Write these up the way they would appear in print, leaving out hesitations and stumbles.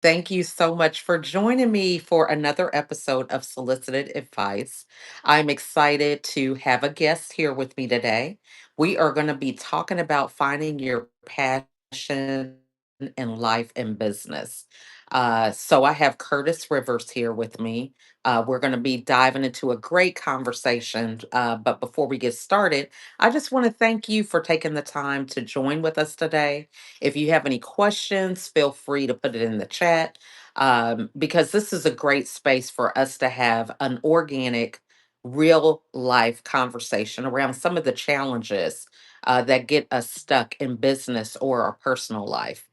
Thank you so much for joining me for another episode of Solicited Advice. I'm excited to have a guest here with me today. We are going to be talking about finding your passion in life and business. So I have Curtis Rivers here with me. We're going to be diving into a great conversation. But before we get started, I just want to thank you for taking the time to join with us today. If you have any questions, feel free to put it in the chat because this is a great space for us to have an organic, real life conversation around some of the challenges that get us stuck in business or our personal life.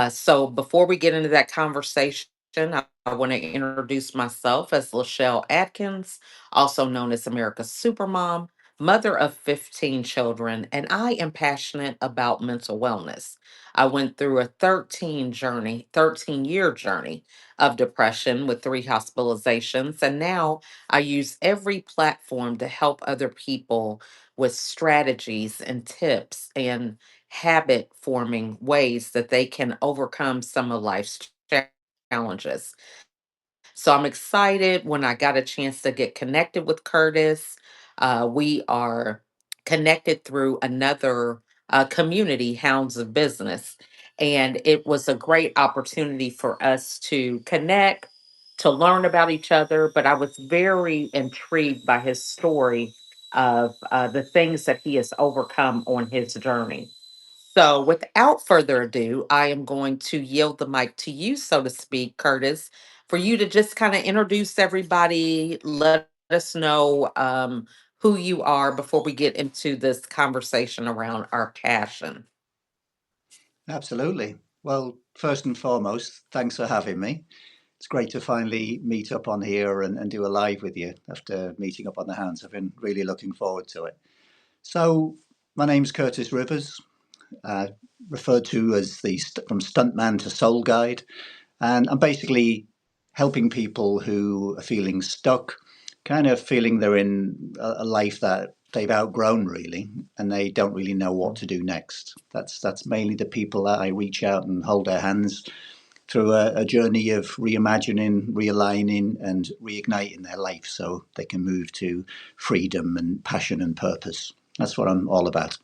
So before we get into that conversation, I want to introduce myself as LaChelle Adkins, also known as America's Supermom, mother of 15 children, and I am passionate about mental wellness. I went through a 13-year journey of depression with 3 hospitalizations. And now I use every platform to help other people with strategies and tips and habit forming ways that they can overcome some of life's challenges. So I'm excited when I got a chance to get connected with Curtis. We are connected through another community, Hounds of Business. And it was a great opportunity for us to connect, to learn about each other. But I was very intrigued by his story of the things that he has overcome on his journey. So, without further ado, I am going to yield the mic to you, so to speak, Curtis, for you to just kind of introduce everybody, let us know who you are before we get into this conversation around our passion. Absolutely. Well, first and foremost, thanks for having me. It's great to finally meet up on here and do a live with you after meeting up on the hands. I've been really looking forward to it. So, my name's Curtis Rivers, uh, referred to as from stuntman to soul guide. And I'm basically helping people who are feeling stuck, kind of feeling they're in a life that they've outgrown really, and they don't really know what to do next. That's mainly the people that I reach out and hold their hands through a journey of reimagining, realigning, and reigniting their life so they can move to freedom and passion and purpose. That's what I'm all about.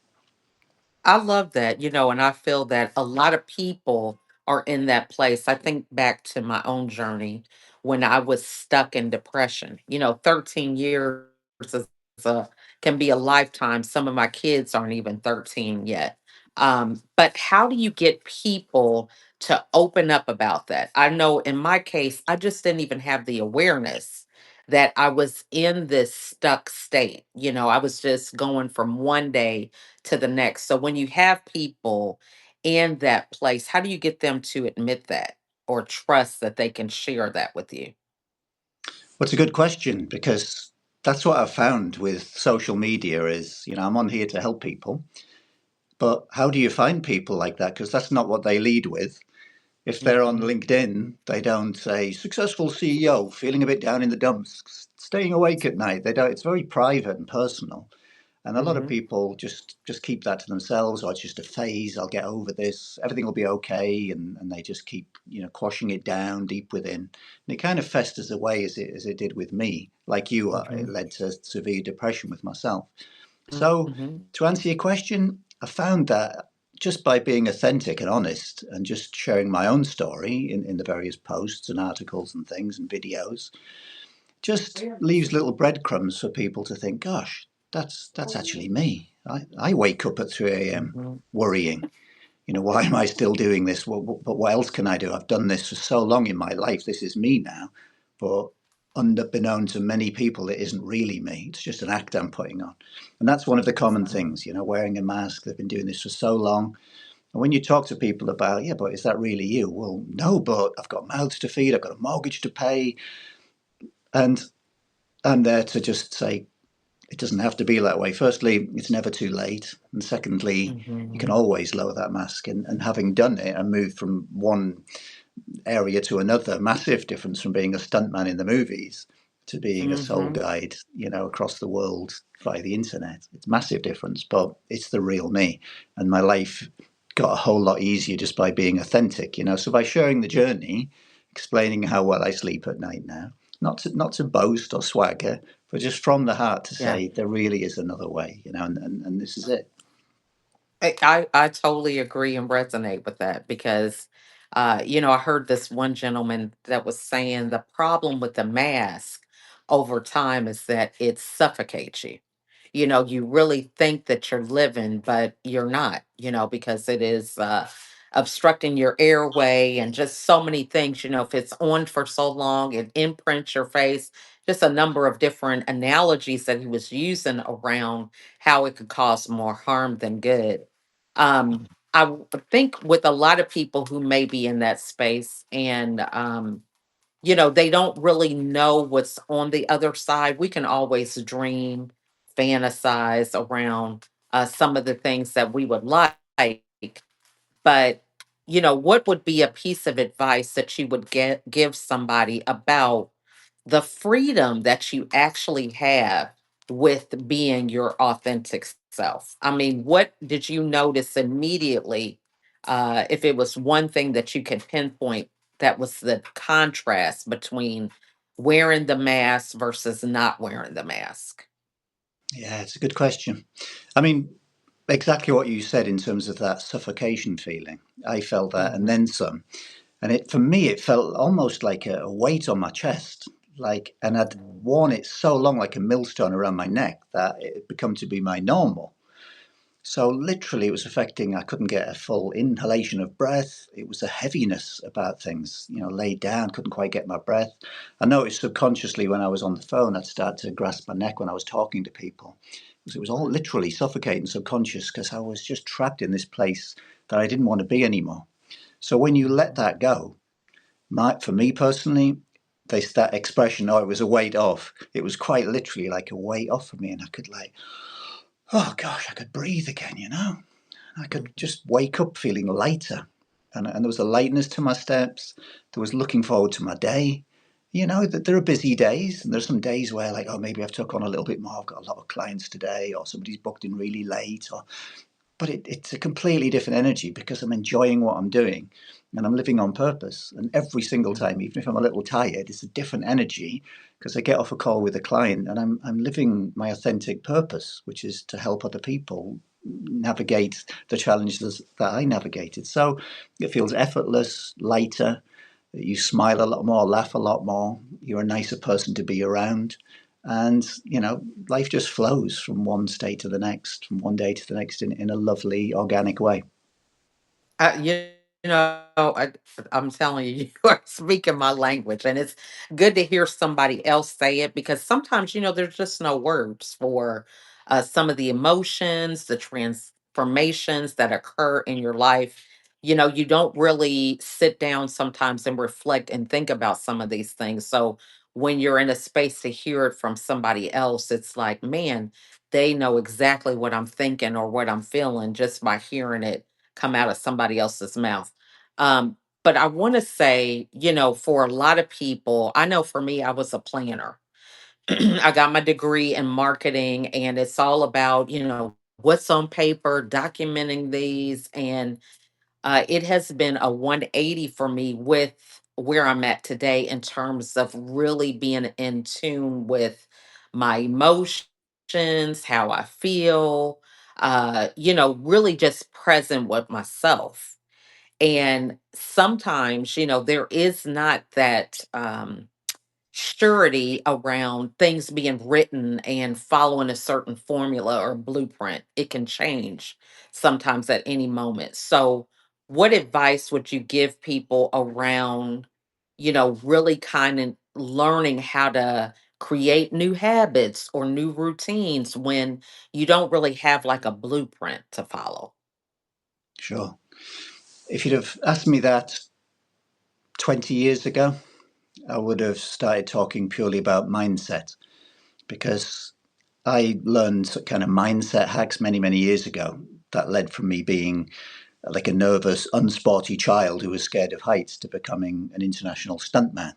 I love that, and I feel that a lot of people are in that place. I think back to my own journey when I was stuck in depression. 13 years is a, can be a lifetime. Some of my kids aren't even 13 yet. But how do you get people to open up about that? I know in my case, I just didn't even have the awareness that I was in this stuck state. I was just going from one day to the next. So when you have people in that place, how do you get them to admit that or trust that they can share that with you? Well, it's a good question because that's what I've found with social media is, I'm on here to help people, but how do you find people like that? Because that's not what they lead with. If they're on Mhm. LinkedIn, they don't say successful CEO, feeling a bit down in the dumps, staying awake at night. They don't. It's very private and personal. And a lot of Mhm. people just keep that to themselves, or it's just a phase. I'll get over this. Everything will be okay, and they just keep quashing it down deep within. And it kind of festers away as it did with me, like you are. It Mhm. led to severe depression with myself. So Mhm. to answer your question, I found that just by being authentic and honest and just sharing my own story in the various posts and articles and things and videos, just leaves little breadcrumbs for people to think, gosh, that's actually me. I wake up at 3 a.m. Mhm. worrying, why am I still doing this? But what else can I do? I've done this for so long in my life. This is me now. But unbeknown to many people, it isn't really me. It's just an act I'm putting on. And that's one of the common things, wearing a mask. They've been doing this for so long. And when you talk to people about, yeah, but is that really you? Well, no, but I've got mouths to feed. I've got a mortgage to pay. And I'm there to just say, it doesn't have to be that way. Firstly, it's never too late. And secondly, you can Mhm. always lower that mask. And having done it and moved from one area to another, massive difference from being a stuntman in the movies to being a soul Mhm. guide, across the world via the internet. It's massive difference, but it's the real me. And my life got a whole lot easier just by being authentic. So by sharing the journey, explaining how well I sleep at night now. Not to boast or swagger, but just from the heart to Yeah. say there really is another way, and this is it. I totally agree and resonate with that because, I heard this one gentleman that was saying the problem with the mask over time is that it suffocates you. You really think that you're living, but you're not, because it is obstructing your airway and just so many things. If it's on for so long, it imprints your face. Just a number of different analogies that he was using around how it could cause more harm than good. Think with a lot of people who may be in that space and, they don't really know what's on the other side. We can always dream, fantasize around some of the things that we would like. But, what would be a piece of advice that you would give somebody about the freedom that you actually have with being your authentic self? I mean, what did you notice immediately? If it was one thing that you could pinpoint, that was the contrast between wearing the mask versus not wearing the mask. Yeah, it's a good question. I mean, exactly what you said in terms of that suffocation feeling. I felt that, and Hmm. then some. And it, for me, it felt almost like a weight on my chest. And I'd worn it so long, like a millstone around my neck, that it had become to be my normal. So literally, it was affecting. I couldn't get a full inhalation of breath. It was a heaviness about things. Laid down, couldn't quite get my breath. I noticed subconsciously when I was on the phone, I'd start to grasp my neck when I was talking to people. Because it was all literally suffocating, subconscious, because I was just trapped in this place that I didn't want to be anymore. So when you let Hmm. that go, for me personally, that expression, oh, it was a weight off. It was quite literally like a weight off of me, and I could oh gosh, I could breathe again. I could Hmm. just wake up feeling lighter. And there was a lightness to my steps. There was looking forward to my day. That there are busy days, and there's some days where, like, oh, maybe I've took on a little bit more. I've got a lot of clients today, or somebody's booked in really late, but it's a completely different energy because I'm enjoying what I'm doing and I'm living on purpose. And every single time, even if I'm a little tired, it's a different energy because I get off a call with a client and I'm living my authentic purpose, which is to help other people navigate the challenges that I navigated. So it feels effortless, lighter. You smile a lot more, laugh a lot more. You're a nicer person to be around. And, life just flows from one state to the next, from one day to the next in a lovely, organic way. I'm telling you, you are speaking my language, and it's good to hear somebody else say it because sometimes, there's just no words for some of the emotions, the transformations that occur in your life. You don't really sit down sometimes and reflect and think about some of these things. So when you're in a space to hear it from somebody else, it's like, man, they know exactly what I'm thinking or what I'm feeling just by hearing it come out of somebody else's mouth. But I want to say, for a lot of people, I know for me, I was a planner. I got my degree in marketing, and it's all about, what's on paper, documenting these. And it has been a 180 for me with where I'm at today in terms of really being in tune with my emotions, how I feel, really just present with myself. And sometimes, there is not that surety around things being written and following a certain formula or blueprint. It can change sometimes at any moment. So, what advice would you give people around, really kind of learning how to create new habits or new routines when you don't really have like a blueprint to follow? Sure. If you'd have asked me that 20 years ago, I would have started talking purely about mindset because I learned kind of mindset hacks many, many years ago that led from me being like a nervous, unsporty child who was scared of heights to becoming an international stuntman,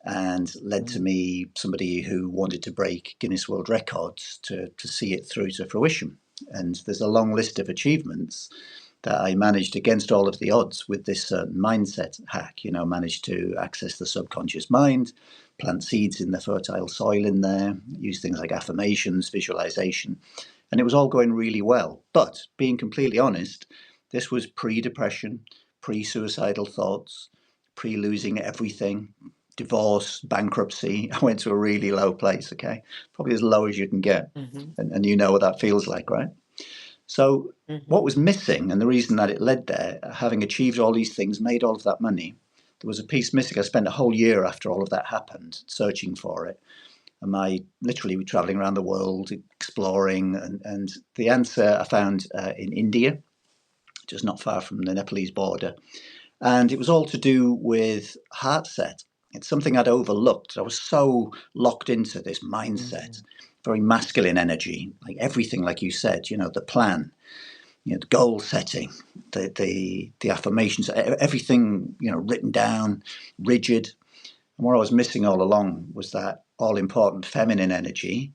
and led to Mhm. me somebody who wanted to break Guinness World Records to see it through to fruition. And there's a long list of achievements that I managed against all of the odds with this certain mindset hack, managed to access the subconscious mind, plant seeds in the fertile soil in there, use things like affirmations, visualization, and it was all going really well. But being completely honest, this was pre-depression, pre-suicidal thoughts, pre-losing everything, divorce, bankruptcy. I went to a really low place, okay? Probably as low as you can get. Hmm. And you know what that feels like, right? So what Hmm. was missing, and the reason that it led there, having achieved all these things, made all of that money, there was a piece missing. I spent a whole year after all of that happened searching for it. And I literally was traveling around the world, exploring, and the answer I found in India, just not far from the Nepalese border. And it was all to do with heart set. It's something I'd overlooked. I was so locked into this mindset, Hmm. very masculine energy, like everything, like you said, the plan, the goal setting, the affirmations, everything, written down, rigid. And what I was missing all along was that all important feminine energy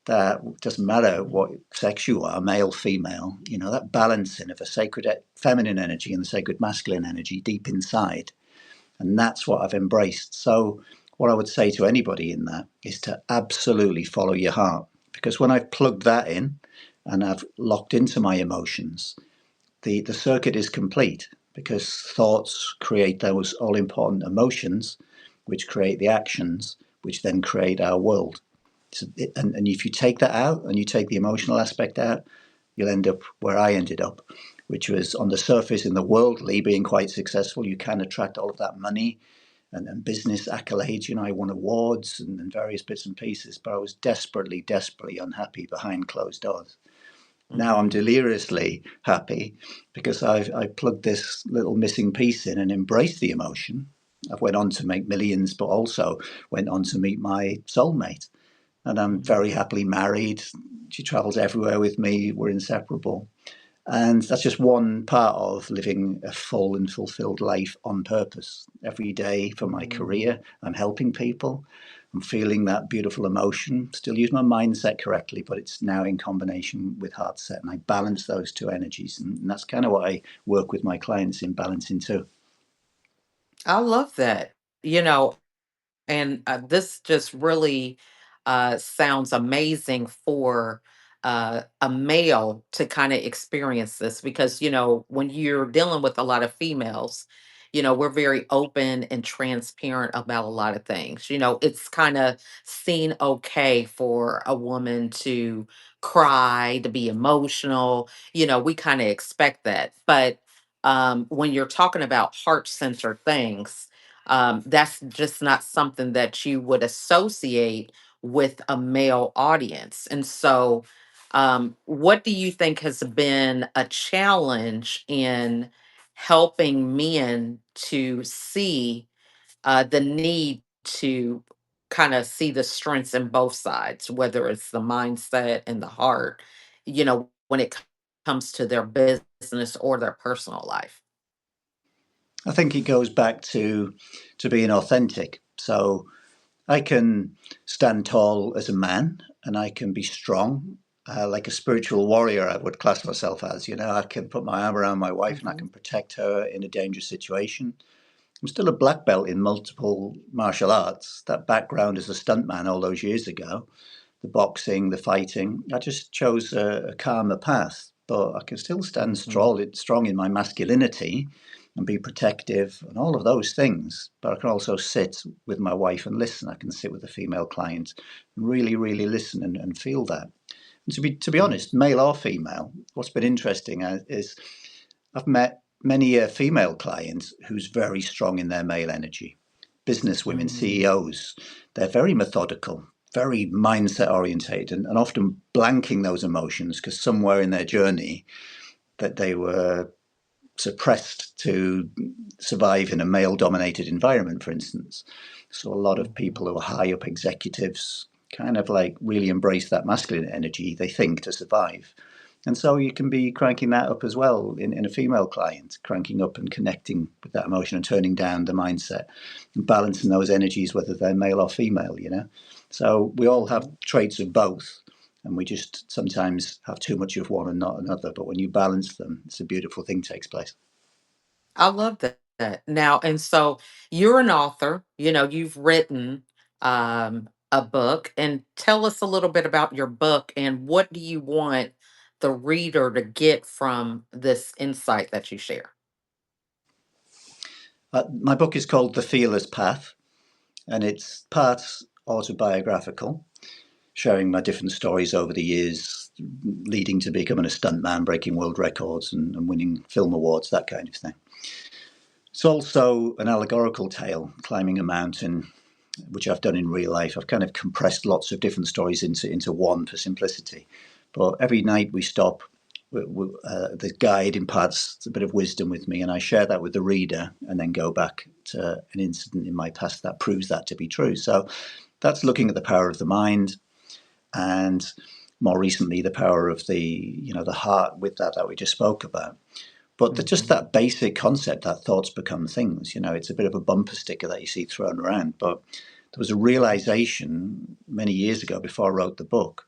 that doesn't matter what sex you are, male, female, that balancing of a sacred feminine energy and the sacred masculine energy deep inside. And that's what I've embraced. So, what I would say to anybody in that is to absolutely follow your heart. Because when I've plugged that in and I've locked into my emotions, the circuit is complete because thoughts create those all important emotions, which create the actions, which then create our world. So and if you take that out and you take the emotional aspect out, you'll end up where I ended up, which was on the surface in the worldly being quite successful. You can attract all of that money and business accolades. I won awards and various bits and pieces, but I was desperately, desperately unhappy behind closed doors. Now I'm Hmm. deliriously happy because I plugged this little missing piece in and embraced the emotion. I went on to make millions, but also went on to meet my soulmate. And I'm very Hmm. happily married. She travels everywhere with me. We're inseparable. And that's just one part of living a full and fulfilled life on purpose. Every day for my Hmm. career, I'm helping people. I'm feeling that beautiful emotion. Still use my mindset correctly, but it's now in combination with heart set. And I balance those two energies. And that's kind of what I work with my clients in balancing too. I love that. You know, And this just really sounds amazing for a male to kind of experience this because, when you're dealing with a lot of females, we're very open and transparent about a lot of things. It's kind of seen okay for a woman to cry, to be emotional. We kind of expect that. But when you're talking about heart centered things, that's just not something that you would associate with a male audience. And so, what do you think has been a challenge in helping men to see the need to kind of see the strengths in both sides, whether it's the mindset and the heart, when it comes to their business or their personal life? I think it goes back to being authentic. So I can stand tall as a man and I can be strong, like a spiritual warrior, I would class myself as. I can put my arm around my wife and I Hmm. can protect her in a dangerous situation. I'm still a black belt in multiple martial arts. That background as a stuntman all those years ago, the boxing, the fighting, I just chose a calmer path. But I can still stand Hmm. strong in my masculinity and be protective and all of those things. But I can also sit with my wife and listen. I can sit with a female client and really, really listen and feel that. And to be honest, male or female, what's been interesting is I've met many female clients who's very strong in their male energy. Business women, Hmm. CEOs, they're very methodical, very mindset orientated, and often blanking those emotions because somewhere in their journey that they were suppressed to survive in a male dominated environment, for instance. So a lot of Hmm. people who are high up executives kind of like really embrace that masculine energy, they think, to survive. And so you can be cranking that up as well in a female client, cranking up and connecting with that emotion and turning down the mindset and balancing those energies, whether they're male or female. So we all have Hmm. traits of both. And we just sometimes have too much of one and not another. But when you balance them, it's a beautiful thing takes place. I love that. Now, and so you're an author, you've written a book, and tell us a little bit about your book and what do you want the reader to get from this insight that you share? My book is called The Fearless Path, and it's part autobiographical, sharing my different stories over the years, leading to becoming a stuntman, breaking world records, and winning film awards, that kind of thing. It's also an allegorical tale, climbing a mountain, which I've done in real life. I've kind of compressed lots of different stories into one for simplicity. But every night we stop, the guide imparts a bit of wisdom with me, and I share that with the reader, and then go back to an incident in my past that proves that to be true. So that's looking at the power of the mind, and more recently the power of the heart with that we just spoke about. But just Hmm. that basic concept that thoughts become things, it's a bit of a bumper sticker that you see thrown around. But there was a realization many years ago before I wrote the book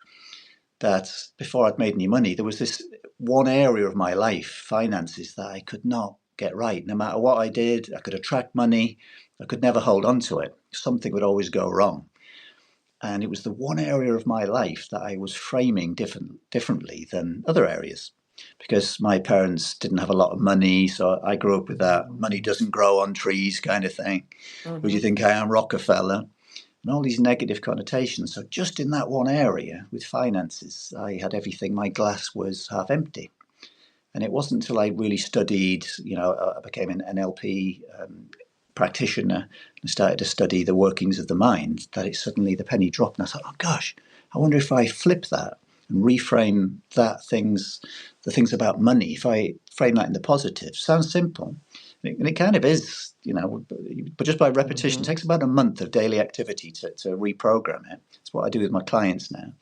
that before I'd made any money, there was this one area of my life, finances, that I could not get right. No matter what I did, I could attract money, I could never hold on to it. Something would always go wrong. And it was the one area of my life that I was framing differently than other areas, because my parents didn't have a lot of money, so I grew up with that money doesn't grow on trees kind of thing. Who do you Hmm. think I am, Rockefeller? And all these negative connotations. So just in that one area with finances, I had everything. My glass was half empty. And it wasn't until I really studied, I became an NLP practitioner and started to study the workings of the mind, that it suddenly, the penny dropped. And I thought, oh gosh, I wonder if I flip that and reframe the things about money, if I frame that in the positive. Sounds simple. And it kind of is, but just by repetition, it Hmm. takes about a month of daily activity to reprogram it. It's what I do with my clients now.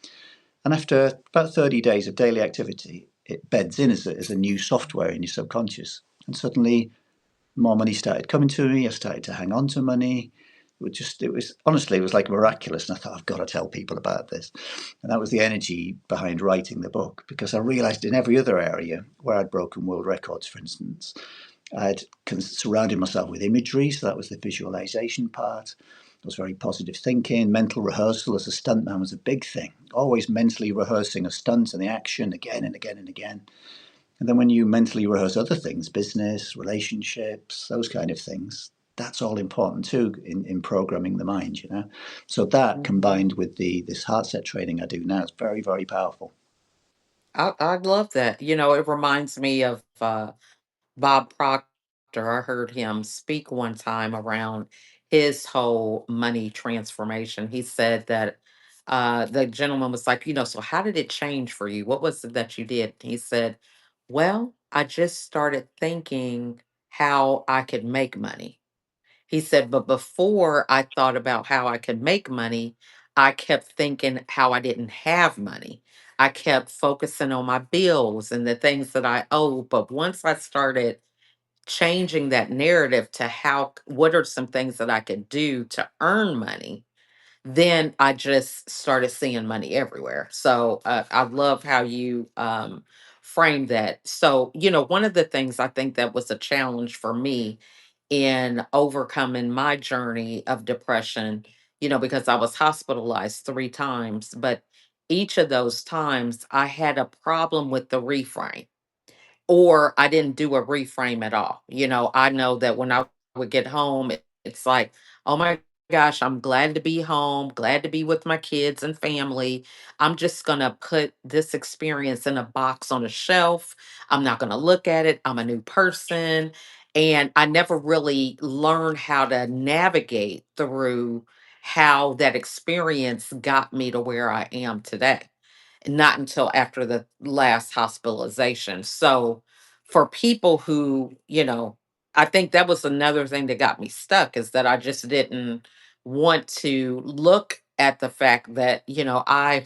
And after about 30 days of daily activity, it beds in as a new software in your subconscious. And suddenly more money started coming to me. I started to hang on to money. It was honestly, it was like miraculous. And I thought, I've got to tell people about this. And that was the energy behind writing the book, because I realized in every other area where I'd broken world records, for instance, I'd surrounded myself with imagery. So that was the visualization part. It was very positive thinking. Mental rehearsal as a stuntman was a big thing. Always mentally rehearsing a stunt and the action again and again and again. And then when you mentally rehearse other things, business, relationships, those kind of things, that's all important too in programming the mind. So that Hmm. combined with this heart set training I do now is very, very powerful. I love that. It reminds me of Bob Proctor. I heard him speak one time around his whole money transformation. He said that the gentleman was like, so how did it change for you? What was it that you did? He said, well, I just started thinking how I could make money. He said, but before I thought about how I could make money, I kept thinking how I didn't have money. I kept focusing on my bills and the things that I owe. But once I started changing that narrative to what are some things that I could do to earn money, then I just started seeing money everywhere. So I love how you frame that. So, one of the things I think that was a challenge for me in overcoming my journey of depression, because I was hospitalized 3 times, but each of those times I had a problem with the reframe, or I didn't do a reframe at all. I know that when I would get home, it's like, oh my gosh, I'm glad to be home, glad to be with my kids and family. I'm just going to put this experience in a box on a shelf. I'm not going to look at it. I'm a new person. And I never really learned how to navigate through how that experience got me to where I am today, not until after the last hospitalization. So for people who, I think that was another thing that got me stuck, is that I just didn't want to look at the fact that, I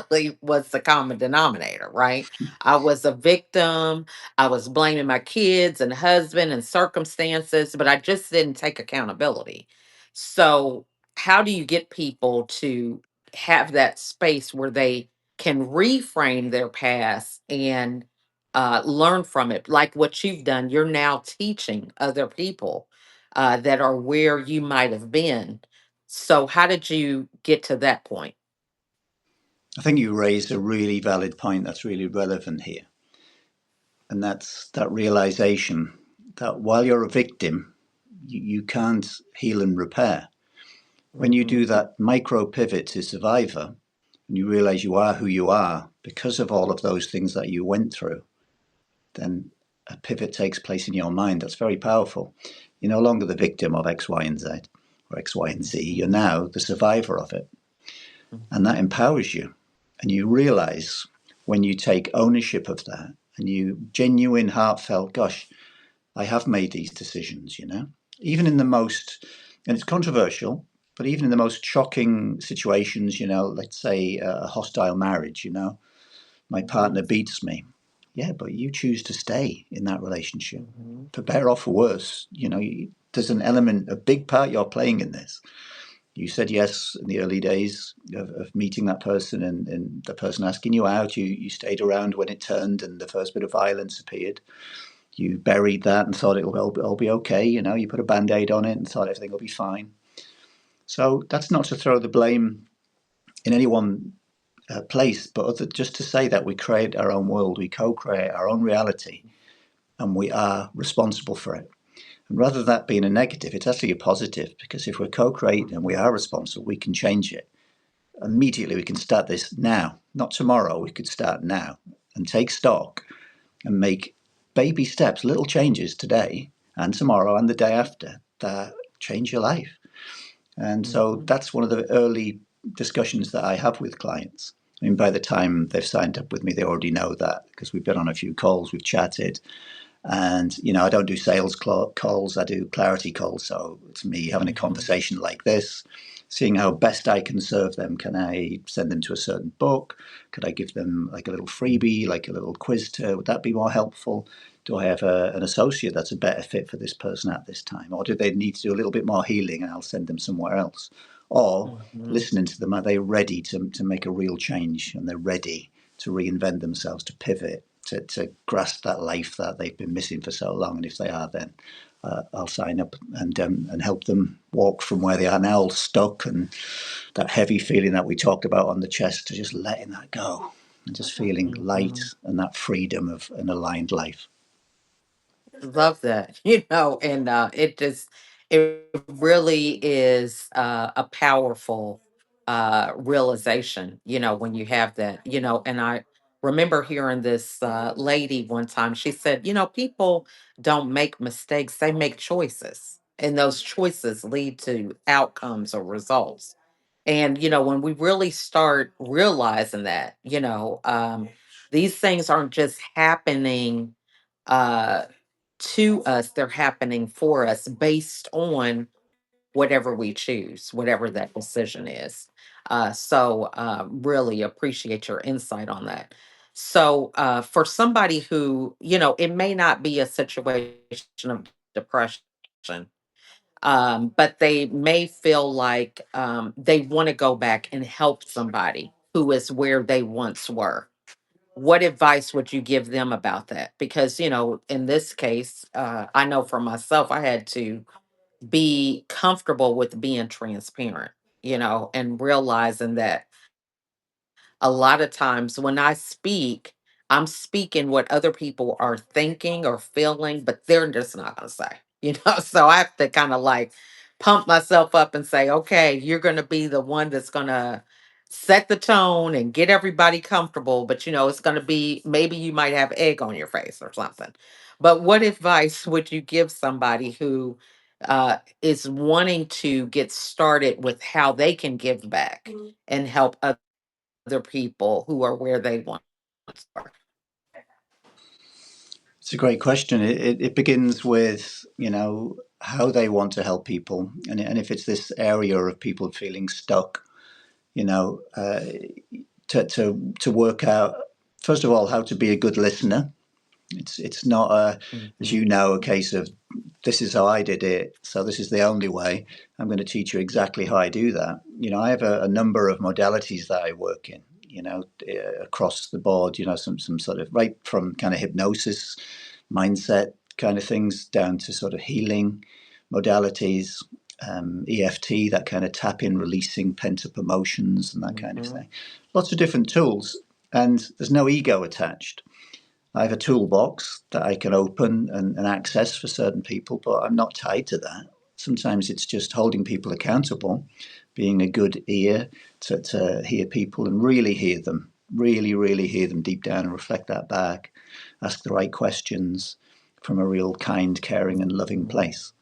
really was the common denominator, right? I was a victim. I was blaming my kids and husband and circumstances, but I just didn't take accountability. So, how do you get people to have that space where they can reframe their past and learn from it. Like what you've done, you're now teaching other people that are where you might have been. So, how did you get to that point? I think you raised a really valid point that's really relevant here. And that's that realization that while you're a victim, you can't heal and repair. When you do Mhm. that micro pivot to survivor, and you realize you are who you are because of all of those things that you went through, then a pivot takes place in your mind. That's very powerful. You're no longer the victim of X, Y, and Z or X, Y, and Z. You're Mhm. now the survivor of it. And that Mhm. empowers you. And you realize when you take ownership of that and you genuine, heartfelt, gosh, I have made these decisions, even in the most, and it's controversial, but even in the most shocking situations, let's say a hostile marriage, my partner Mhm. beats me. Yeah, but you choose to stay in that relationship. Mhm. For better or for worse, there's an element, a big part you're playing in this. You said yes in the early days of meeting that person and the person asking you out. You stayed around when it turned and the first bit of violence appeared. You buried that and thought it'll all be okay. You put a band-aid on it and thought everything will be fine. So that's not to throw the blame in any one place, but just to say that we create our own world, we co-create our own reality, and we are responsible for it. And rather than that being a negative, it's actually a positive, because if we're co-creating and we Mhm. are responsible, we can change it. Immediately we can start this now, not tomorrow. We could start now and take stock and make baby steps, little changes today and tomorrow and the day after that change your life. And so Mhm. that's one of the early discussions that I have with clients. I mean, by the time they've signed up with me, they already know that, because we've been on a few calls, we've chatted. And, I don't do sales calls, I do clarity calls. So it's me having a Mhm. conversation like this, seeing how best I can serve them. Can I send them to a certain book? Could I give them like a little freebie, like a little quiz tour? Would that be more helpful? Do I have an associate that's a better fit for this person at this time? Or do they need to do a little bit more healing and I'll send them somewhere else? Or Mhm. listening to them, are they ready to make a real change, and they're ready to reinvent themselves, to pivot, to grasp that life that they've been missing for so long? And if they are, then I'll sign up and help them walk from where they are now, stuck, and that heavy feeling that we talked about on the chest, to just letting that go and just feeling light Mhm. and that freedom of an aligned life. Love that. And it really is a powerful realization, when you have that, and I remember hearing this lady one time. She said, people don't make mistakes, they make choices. And those choices lead to outcomes or results. And, when we really start realizing that, these things aren't just happening uh to us, they're happening for us based on whatever we choose, whatever that decision is. Really appreciate your insight on that. So, for somebody who, it may not be a situation of depression, but they may feel like they want to go back and help somebody who is where they once were. What advice would you give them about that? Because, in this case, I know for myself, I had to be comfortable with being transparent, and realizing that a lot of times when I speak, I'm speaking what other people are thinking or feeling, but they're just not going to say, So I have to kind of like pump myself up and say, okay, you're going to be the one that's going to set the tone and get everybody comfortable. But, it's going to be, maybe you might have egg on your face or something. But what advice would you give somebody who is wanting to get started with how they can give back and help other people who are where they once were? It's a great question. It begins with, how they want to help people. And if it's this area of people feeling stuck, you know, uh, to work out, first of all, how to be a good listener, It's not as Mhm. you know, a case of this is how I did it, so this is the only way. I'm going to teach you exactly how I do that. I have a number of modalities that I work in. Across the board. Some sort of right from kind of hypnosis, mindset kind of things down to sort of healing modalities, EFT, that kind of tap in, releasing pent up emotions and that kind of Mhm. thing. Lots of different tools, and there's no ego attached. I have a toolbox that I can open and access for certain people, but I'm not tied to that. Sometimes it's just holding people accountable, being a good ear to hear people and really hear them, really hear them deep down and reflect that back, ask the right questions from a real kind, caring, and loving Mhm. place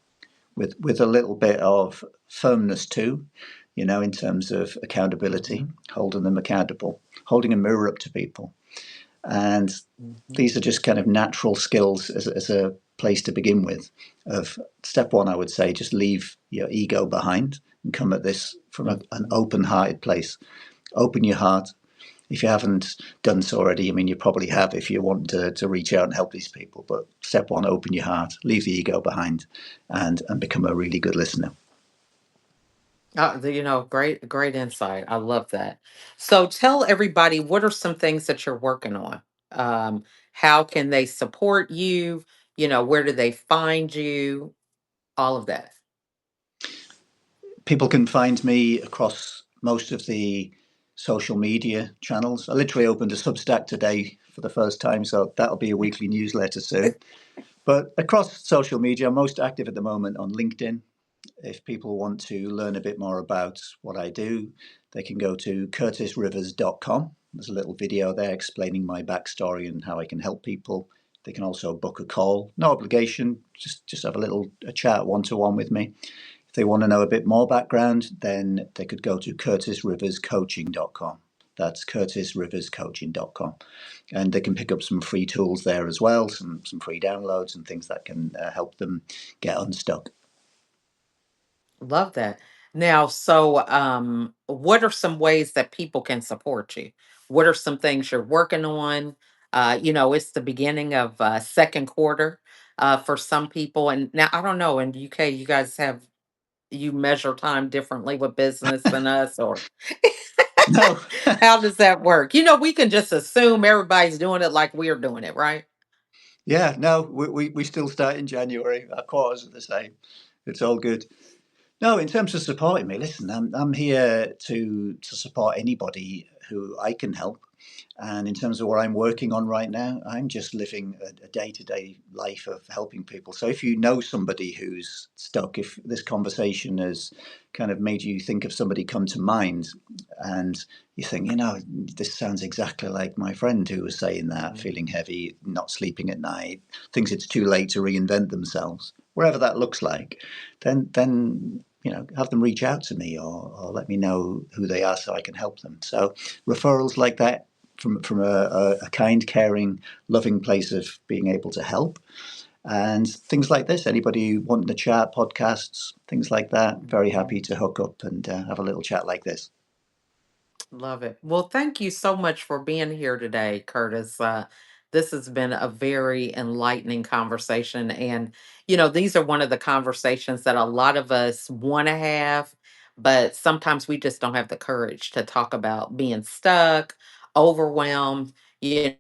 with a little bit of firmness too, in terms of accountability, Mhm. holding them accountable, holding a mirror up to people. And Mhm. these are just kind of natural skills as a place to begin with. Of step one, I would say, just leave your ego behind and come at this from an Mhm. open-hearted place. Open your heart. If you haven't done so already, I mean, you probably have if you want to reach out and help these people. But step one, open your heart, leave the ego behind, and become a really good listener. Great insight. I love that. So tell everybody, what are some things that you're working on? How can they support you? Where do they find you? All of that. People can find me across most of the social media channels. I literally opened a Substack today for the first time, so that'll be a weekly newsletter soon. But across social media, I'm most active at the moment on LinkedIn. If people want to learn a bit more about what I do, they can go to curtisrivers.com. There's a little video there explaining my backstory and how I can help people. They can also book a call, no obligation, just have a chat one to one with me. If they want to know a bit more background, then they could go to curtisriverscoaching.com. That's curtisriverscoaching.com. And they can pick up some free tools there as well, some free downloads and things that can help them get unstuck. Love that. Now, so what are some ways that people can support you? What are some things you're working on? It's the beginning of second quarter for some people. And now I don't know, in the UK, you measure time differently with business than us, or No, how does that work? We can just assume everybody's doing it like we're doing it, right? yeah, no, we still start in January. Our quarters are the same. It's all good. No, in terms of supporting me, listen, I'm here to support anybody who I can help. And in terms of what I'm working on right now, I'm just living a day to day life of helping people. So if you know somebody who's stuck, if this conversation has kind of made you think of somebody come to mind, and you think, this sounds exactly like my friend who was saying that, Mhm. feeling heavy, not sleeping at night, thinks it's too late to reinvent themselves, wherever that looks like, then have them reach out to me or let me know who they are so I can help them. So referrals like that from a kind, caring, loving place of being able to help. And things like this, anybody wanting to chat, podcasts, things like that, very happy Mhm. to hook up and have a little chat like this. Love it. Well, thank you so much for being here today, Curtis. This has been a very enlightening conversation. And, these are one of the conversations that a lot of us want to have, but sometimes we just don't have the courage to talk about being stuck, overwhelmed, living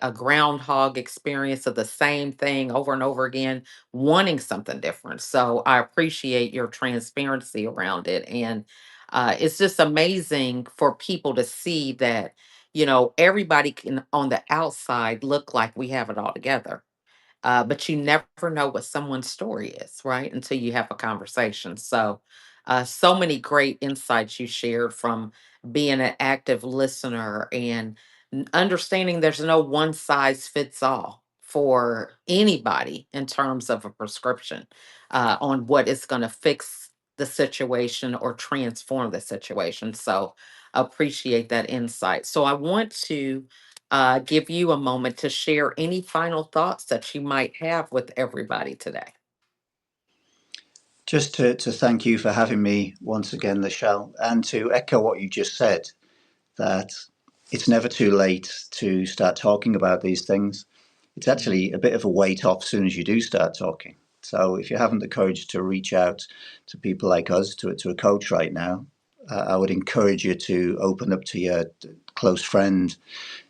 a groundhog experience of the same thing over and over again, wanting something different. So I appreciate your transparency around it. And it's just amazing for people to see that, everybody can on the outside look like we have it all together. But you never know what someone's story is, right? Until you have a conversation. So many great insights you shared from being an active listener and understanding there's no one size fits all for anybody in terms of a prescription on what is going to fix the situation or transform the situation. So, appreciate that insight. So, I want to give you a moment to share any final thoughts that you might have with everybody today. Just to thank you for having me once again, LaChelle, and to echo what you just said, that it's never too late to start talking about these things. It's actually a bit of a weight off as soon as you do start talking. So if you haven't the courage to reach out to people like us, to a coach right now, I would encourage you to open up to your close friend,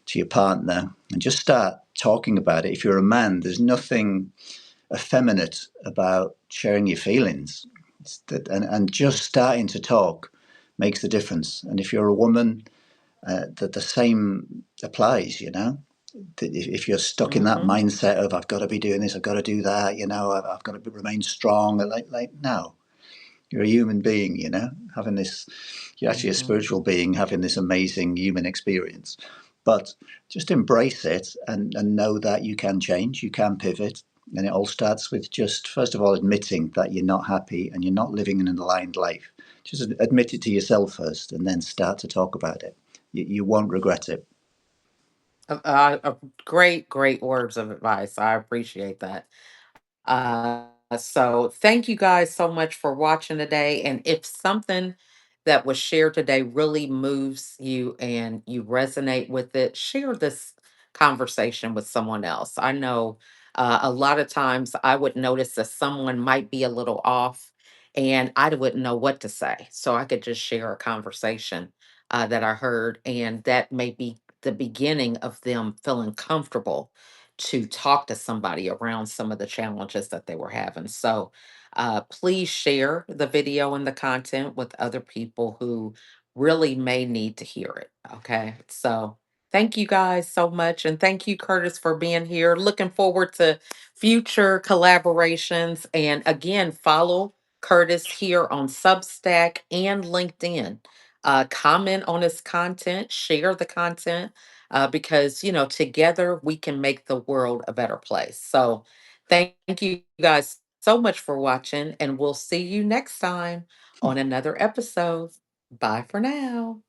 to your partner, and just start talking about it. If you're a man, there's nothing effeminate about sharing your feelings. And just starting to talk makes the difference. And if you're a woman, that the same applies, you know. If you're stuck in that Mm-hmm. mindset of I've got to be doing this, I've got to do that, you know, I've got to remain strong, like no, you're a human being, you know, having this, you're actually a Mm-hmm. spiritual being having this amazing human experience. But just embrace it and know that you can change, you can pivot. And it all starts with just, first of all, admitting that you're not happy and you're not living an aligned life. Just admit it to yourself first and then start to talk about it. You won't regret it. Great, great words of advice. I appreciate that. So thank you guys so much for watching today. And if something that was shared today really moves you and you resonate with it, share this conversation with someone else. I know a lot of times I would notice that someone might be a little off and I wouldn't know what to say. So I could just share a conversation that I heard, and that may be the beginning of them feeling comfortable to talk to somebody around some of the challenges that they were having. So please share the video and the content with other people who really may need to hear it. Okay. So thank you guys so much. And thank you, Curtis, for being here. Looking forward to future collaborations. And again, follow Curtis here on Substack and LinkedIn. Comment on his content, share the content, because together we can make the world a better place. So thank you guys so much for watching, and we'll see you next time on another episode. Bye for now.